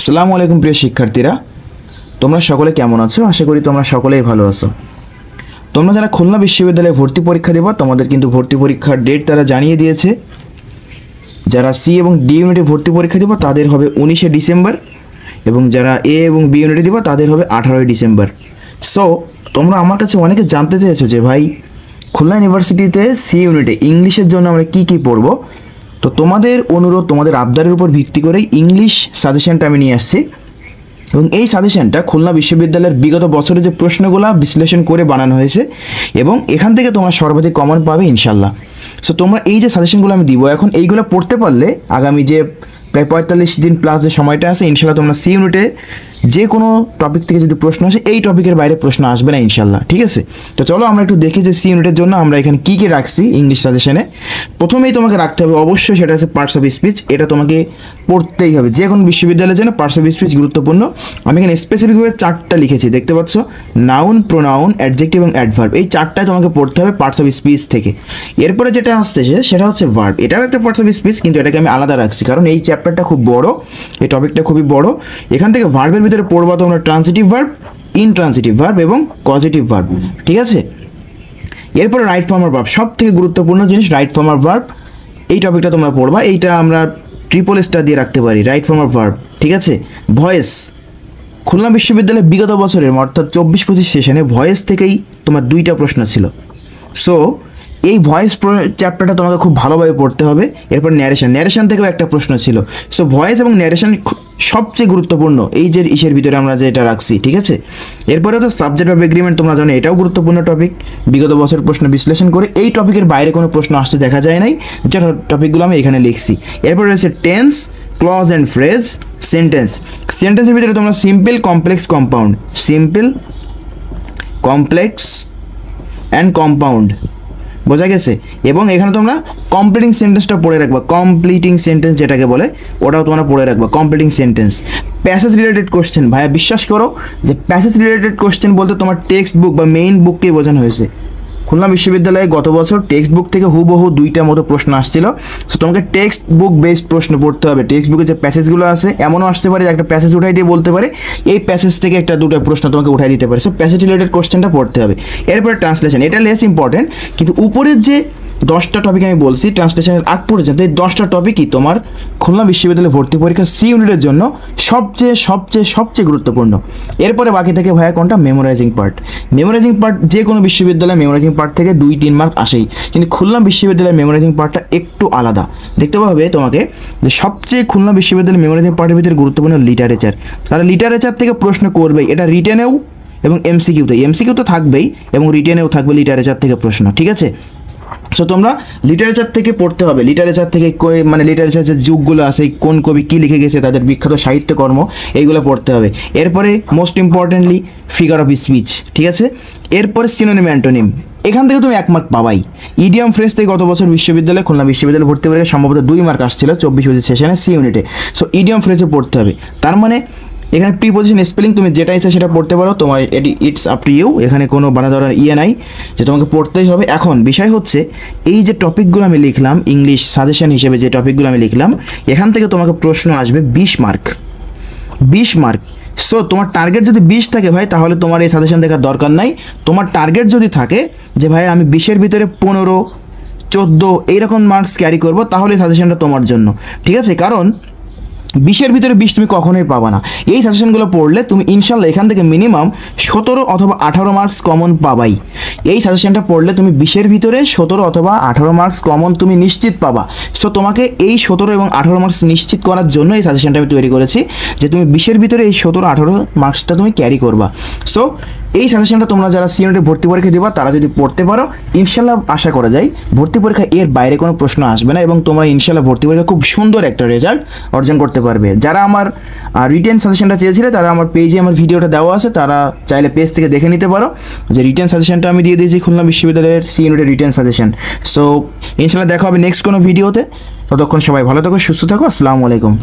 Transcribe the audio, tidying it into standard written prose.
আসসালামু আলাইকুম প্রিয় শিক্ষার্থীরা, তোমরা সকলে কেমন আছো? আশা করি তোমরা সকলেই ভালো আছো। তোমরা যারা খুলনা বিশ্ববিদ্যালয়ে ভর্তি পরীক্ষা দেবা, তোমাদের কিন্তু ভর্তি পরীক্ষার ডেট তারা জানিয়ে দিয়েছে। যারা সি এবং ডি ইউনিটে ভর্তি পরীক্ষা দেবা তাদের হবে 19শে ডিসেম্বর, এবং যারা এ এবং বি ইউনিটে দেবা তাদের হবে 18ই ডিসেম্বর। সো তোমরা আমার কাছে অনেকে জানতে চেয়েছো যে ভাই, খুলনা ইউনিভার্সিটিতে সি ইউনিটে ইংলিশের জন্য আমরা কী কী পড়বো। তো তোমাদের অনুরোধ, তোমাদের আবদারের উপর ভিত্তি করেই ইংলিশ সাজেশনটা আমি নিয়ে আসছি, এবং এই সাজেশনটা খুলনা বিশ্ববিদ্যালয়ের বিগত বছরে যে প্রশ্নগুলো বিশ্লেষণ করে বানানো হয়েছে, এবং এখান থেকে তোমরা সর্বাধিক কমন পাবে ইনশাল্লাহ। সো তোমরা এই যে সাজেশনগুলো আমি দিব এখন, এইগুলো পড়তে পারলে আগামী যে প্রায় 45 দিন প্লাস যে সময়টা আছে, ইনশাল্লাহ তোমরা সি ইউনিটে যে কোনো টপিক থেকে যদি প্রশ্ন আসে, এই টপিকের বাইরে প্রশ্ন আসবে না ইনশাল্লাহ। ঠিক আছে, তো চলো আমরা একটু দেখি যে সি ইউনিটের জন্য আমরা এখানে কী কী রাখছি ইংলিশ সাজেশনে। প্রথমেই তোমাকে রাখতে হবে অবশ্যই, সেটা আছে পার্টস অফ স্পিচ। এটা তোমাকে পড়তেই হবে, যে কোনো বিশ্ববিদ্যালয়ের জন্য পার্টস অফ স্পিচ গুরুত্বপূর্ণ। আমি এখানে স্পেসিফিকভাবে 4টা লিখেছি, দেখতে পাচ্ছ, নাউন, প্রোনাউন, অ্যাডজেক্টিভ এবং অ্যাডভার্ব। এই 4টায় তোমাকে পড়তে হবে পার্টস অফ স্পিচ থেকে। এরপরে যেটা আসতেছে সেটা হচ্ছে ভার্ব। এটাও একটা পার্টস অফ স্পিচ, কিন্তু এটাকে আমি আলাদা রাখছি কারণ এই চ্যাপ্টারটা খুব বড়, এই টপিকটা খুবই বড়। এখান থেকে ভার্বের ভিতরে পড়বা তোমরা ট্রান্সিটিভ ভার্ব, ইনট্রান্সিটিভ ভার্ব এবং পজিটিভ ভার্ব। ঠিক আছে, এরপরে রাইট ফর্মার ভার্ব, সব থেকে গুরুত্বপূর্ণ জিনিস রাইট ফর্মার ভার্ব। এই টপিকটা তোমরা পড়বা, এইটা আমরা ট্রিপল স্টার দিয়ে রাখতে পারি, রাইট ফর্মার ভার্ব। ঠিক আছে, ভয়েস, খুলনা বিশ্ববিদ্যালয়ের বিগত বছরের অর্থাৎ 24-25 সেশনে ভয়েস থেকেই তোমার 2টা প্রশ্ন ছিল। সো এই ভয়েস চ্যাপ্টারটা তোমাকে খুব ভালোভাবে পড়তে হবে। এরপর ন্যারেশন থেকেও একটা প্রশ্ন ছিল। সো ভয়েস এবং ন্যারেশন সবচেয়ে গুরুত্বপূর্ণ এই যে ইসের ভিতরে আমরা যেটা রাখছি। ঠিক আছে, এরপরে হচ্ছে সাবজেক্ট অফ এগ্রিমেন্ট। তোমরা জানো এটাও গুরুত্বপূর্ণ টপিক, বিগত বছর প্রশ্ন বিশ্লেষণ করে এই টপিকের বাইরে কোনো প্রশ্ন আসতে দেখা যায় নাই, যে টপিকগুলো আমি এখানে লিখছি। এরপরে রয়েছে tense, clause and phrase, sentence. সেন্টেন্সের ভিতরে তোমরা simple, complex, compound, simple, complex and compound, বোঝা গেছে। এবং এখানে তোমরা কমপ্লিটিং সেন্টেন্সটা পড়ে রাখবা, কমপ্লিটিং সেন্টেন্স যেটাকে বলে ওটাও তোমরা পড়ে রাখবা, completing sentence. Passage related question, ভাইয়া বিশ্বাস করো যে প্যাসেজ রিলেটেড কোশ্চেন বলতে তোমার টেক্সট বুক বা মেইন বুককেই বোঝানো হয়েছে। খুলনা বিশ্ববিদ্যালয়ে গত বছর টেক্সট বুক থেকে হুবহু 2টা মতো প্রশ্ন আসছিল। সো তোমাকে টেক্সট বুক বেসড প্রশ্ন পড়তে হবে। টেক্সট বুকে যে প্যাসেজগুলো আছে, এমনও আসতে পারে যে একটা প্যাসেজ উঠাই দিয়ে বলতে পারে এই প্যাসেজ থেকে একটা 2টা প্রশ্ন তোমাকে উঠাই দিতে পারে। সো প্যাসেজ রিলেটেড কোশ্চেনটা পড়তে হবে। এরপরে ট্রান্সলেশন, এটা লেস ইম্পর্টেন্ট, কিন্তু উপরের যে 10টা টপিক আমি বলছি ট্রান্সলেশনের আগ পর্যন্ত, এই 10টা টপিকই তোমার খুলনা বিশ্ববিদ্যালয়ে ভর্তি পরীক্ষা সি ইউনিটের জন্য সবচেয়ে সবচেয়ে সবচেয়ে গুরুত্বপূর্ণ। এরপরে বাকি থেকে ভাইয়া কোনটা? Memorising part. মেমোরাইজিং পার্ট যে কোনো বিশ্ববিদ্যালয়ে মেমোরাইজিং পার্ট থেকে 2-3 মার্ক আসেই, কিন্তু খুলনা বিশ্ববিদ্যালয়ের মেমোরাইজিং পার্টটা একটু আলাদা। দেখতে পাবে তোমাকে যে সবচেয়ে খুলনা বিশ্ববিদ্যালয়ের মেমোরাইজিং পার্টের ভিতরে গুরুত্বপূর্ণ লিটারেচার। তারা লিটারেচার থেকে প্রশ্ন করবেই, এটা রিটেনেও এবং এমসিকিউ তো থাকবেই, এবং রিটেনেও থাকবে লিটারেচার থেকে প্রশ্ন। ঠিক আছে, সো তোমরা লিটারেচার থেকে পড়তে হবে। লিটারেচার থেকে মানে লিটারেচার যে যুগগুলো আছে, কোন কবি কী লিখে গেছে, তাদের বিখ্যাত সাহিত্যকর্ম, এইগুলো পড়তে হবে। এরপরে most importantly figure of speech. ঠিক আছে, এরপরে সিনোনিম, অ্যান্টোনিম, এখান থেকে তুমি 1 মার্ক পাবাই। ইডিয়াম ফ্রেজ থেকে গত বছর খুলনা বিশ্ববিদ্যালয়ে ভর্তি পরীক্ষায় সম্ভবত 2 মার্ক আসছিল 24-25 সেশনে সি ইউনিটে। সো ইডিয়াম ফ্রেজে পড়তে হবে। তার মানে এখানে প্রিপোজিশন, স্পেলিং তুমি যেটা ইচ্ছা সেটা পড়তে পারো, তোমার ইটস আপ টু ইউ। এখানে কোনো বাধা ধরার নাই যে তোমাকে পড়তেই হবে। এখন বিষয় হচ্ছে এই যে টপিকগুলো আমি লিখলাম ইংলিশ সাজেশন হিসেবে, যে টপিকগুলো আমি লিখলাম, এখান থেকে তোমাকে প্রশ্ন আসবে 20 মার্ক। 20 মার্ক। সো তোমার টার্গেট যদি 20 থাকে ভাই, তাহলে তোমার এই সাজেশন দেখার দরকার নাই। তোমার টার্গেট যদি থাকে যে ভাই আমি 20-এর ভিতরে 15, 14 এইরকম মার্কস ক্যারি করবো, তাহলে এই সাজেশনটা তোমার জন্য। ঠিক আছে, কারণ 20-এর ভিতরে 20 তুমি কখনোই পাবা না। এই সাজেশনগুলো পড়লে তুমি ইনশাল্লাহ এখান থেকে মিনিমাম 17 অথবা 18 মার্কস কমন পাবাই। এই সাজেশনটা পড়লে তুমি 20-এর ভিতরে 17 অথবা 18 মার্কস কমন তুমি নিশ্চিত পাবা। সো তোমাকে এই 17 এবং 18 মার্কস নিশ্চিত করার জন্য এই সাজেশনটা আমি তৈরি করেছি, যে তুমি 20-এর ভিতরে এই 17-18 মার্কসটা তুমি ক্যারি করবা। সো এই সাজেশনটা তোমরা যারা সি ইউনিটে ভর্তি পরীক্ষা দিবা, তারা যদি পড়তে পারো, ইনশাল্লাহ আশা করা যায় ভর্তি পরীক্ষা এর বাইরে কোনো প্রশ্ন আসবে না, এবং তোমরা ইনশাল্লাহ ভর্তি পরীক্ষা খুব সুন্দর একটা রেজাল্ট অর্জন করতে পারবে। যারা আমার রিটেন সাজেশনটা চেয়েছিলে, তারা আমার পেজে আমার ভিডিওটা দেওয়া আছে, তারা চাইলে পেজ থেকে দেখে নিতে পারো যে রিটেন সাজেশনটা আমি দিয়ে দিয়েছি খুলনা বিশ্ববিদ্যালয়ের সি ইউনিটের রিটেন সাজেশন। সো ইনশাল্লাহ দেখা হবে নেক্সট কোনো ভিডিওতে। ততক্ষণ সবাই ভালো থাকো, সুস্থ থাকো। আসসালামু আলাইকুম।